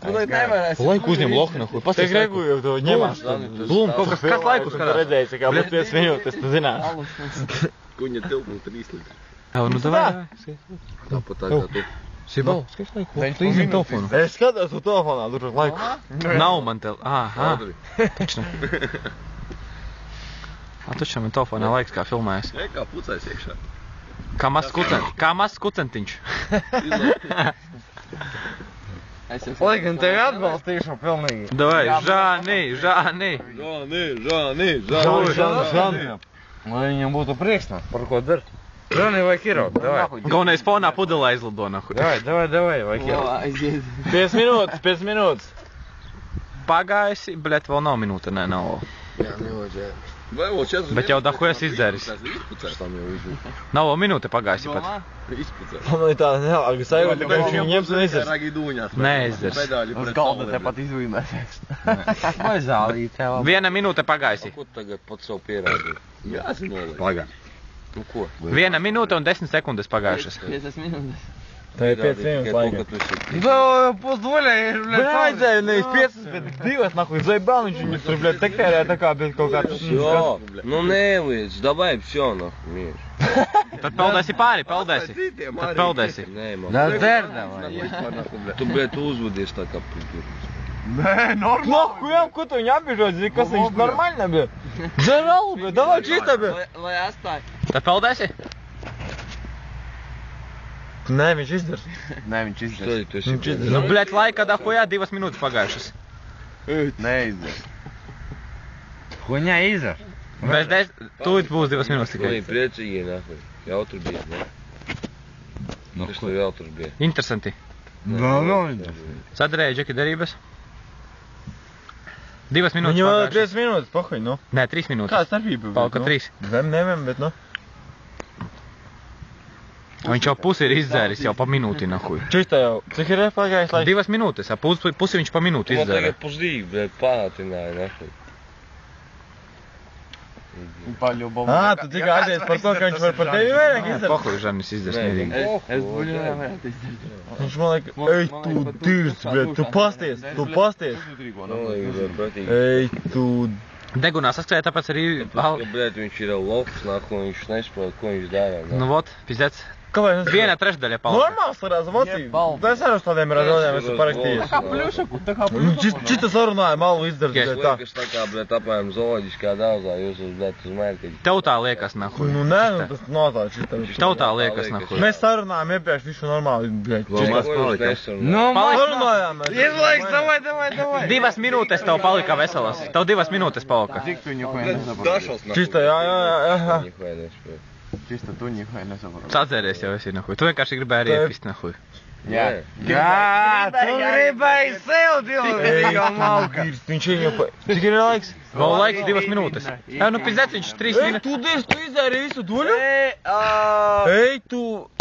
Laiku uzņem lohu, nahuj. Te Gregu jau to ņemās. Blūm, kaut kas laiku skatās. Redzēsi, kā būs 5 minūtes, tu zinās. Kuņa tilpnu 3 litri. Jā, nu davai. Tāpat tā kā tu. Sibal, skaties laiku. Tu izņem telefonu. Es skatos uz telefonā, tur uz laiku. Nav man aha. Taču ne. Taču man telefonā laiks kā filmējas. Jā, kā pucais iekšā. Kā mazs kucentiņš. Lai gan tevi atbalstīšu pilnīgi. Davai, Žāni. Žāni. Lai viņam būtu priekšnā, par ko dart. Žāni vai Kiro, davai. Galvenais fonā pudelē aizlido, nahuj. Davai, vai Kiro. 5 minūtes. Pagājusi, bļet, vēl nav minūte, ne, nav. Jā, nevajadzēja. Vai vēl 4 Bet jau dahujas izdzēris. Izpucēs tam jau izpucēs. Nav vēl minūte pagājusi pat. Izpucēs. Man ir tāda nelāga sajūta, ka viņš viņu ņems un izdzers. Ragi dūņās. Neizdzers. Uz galda tepat izvīmēsies. Vai zālīt tev? 1 minūte pagājusi. Ko tu tagad pat savu pierādīji? Jā, zinolēji. Pagā. Nu ko? 1 minūte un 10 sekundes pagājušas. 5 minūtes. Tā ir 5 minūtes laika. Da, pusduoļai ir, Bet vajadzēja nevis 5, bet 2, nahuj, zaibāliņš viņus tur, bļet, tektērē tā kā, bet kaut kā... Всё, ну nevajadz, давай всё, нахуй, Миш. Tad peldēsi pāri, peldēsi. Tad peldēsi. Nē, man. Da, dzer davai. Tu, blēt, uzvedies tā kā putur. Nē, normāli. Nahujam, ko tu viņu apbiežot, zini, kas viņš normāļna bija? Džeralu, bet, davai čista bija. Lai atstāj. Tad peldēsi? Nē, viņš izdzers. Nē, viņš izdzers. Stādi, tu esi. Nu, bļet, laika dahujā 2 minūtes pagājušas. Neizdzers. Huņā izdzers. Bez 10, tūlīt būs 2 minūtes Viņi tikai. priecīgi, nahuj. Jautri bija, ne? Kas tev jautri bija? Interesanti. Vēl. Sadarēja Džeki derības. 2 minūtes Viņam vēl pagājušas. 5 minūtes, pahuj, nu. Nē, 3 minūtes. Kā starpība? Palika 3. Neviem, bet, nu. Viņš jau pusi ir izdzēris, jau pa minūti, nahuj. Čista jau. Cik ir pagājis laiks? 2 minūtes, pusi viņš pa minūti Man izdzēra. tagad puždīgi, blēt, pātināja, nahuj. Paļubam. Tu tikai aizies par to, ka viņš var par tevi vairāk izdzert? Pahuj, Žanis izdzērs mierīgi. Es buļu nevarētu izdzert. Viņš man laika, ej, tu dirts, bļet, tu pasties. Ej, tu... Degunā saskrēja, tāpēc arī... Blēt, viņš ir loks, nahuj, viņš nesaprot, ko viņš dara. Nu, vot, pizdēts. Kāpēc? 1/3 palika. Normāls varās vocīt. Es arī uz tādiem radodiem esmu parakstījies. Čita sarunāja, malu izdarīt, bļet, tā. Liekas tā kā, blēt, apmēram zooloģiskā dārzā, jūs uz, blēt, uz mērķi. Tev tā liekas, nahuj. Nu, nē, nu, tas nav tā čita. Tev tā liekas, nahuj. Mēs sarunājām iepriekš visu normāli, bļet. Sarunājām mēs. Izlaiks, davai. 2 minūtes tev palika veselas. Tev 2 minūtes palika. Cik tu ņuhuja nesaprot? Čista, jā. Čista tu ņuhuja nesaprot. Sadzēries jau esi, nahuj. Tu vienkārši gribēji arī iepist, nahuj. Jā, tu gribēji sev dilgtīgā malka. Viņš viņu pa... Cik ir laiks? Vēl laiks 2 minūtes. Jā, nu pizdēts viņš 3 minūtes. Tu dzēri, tu izdzēri visu duļu? Ej, tu...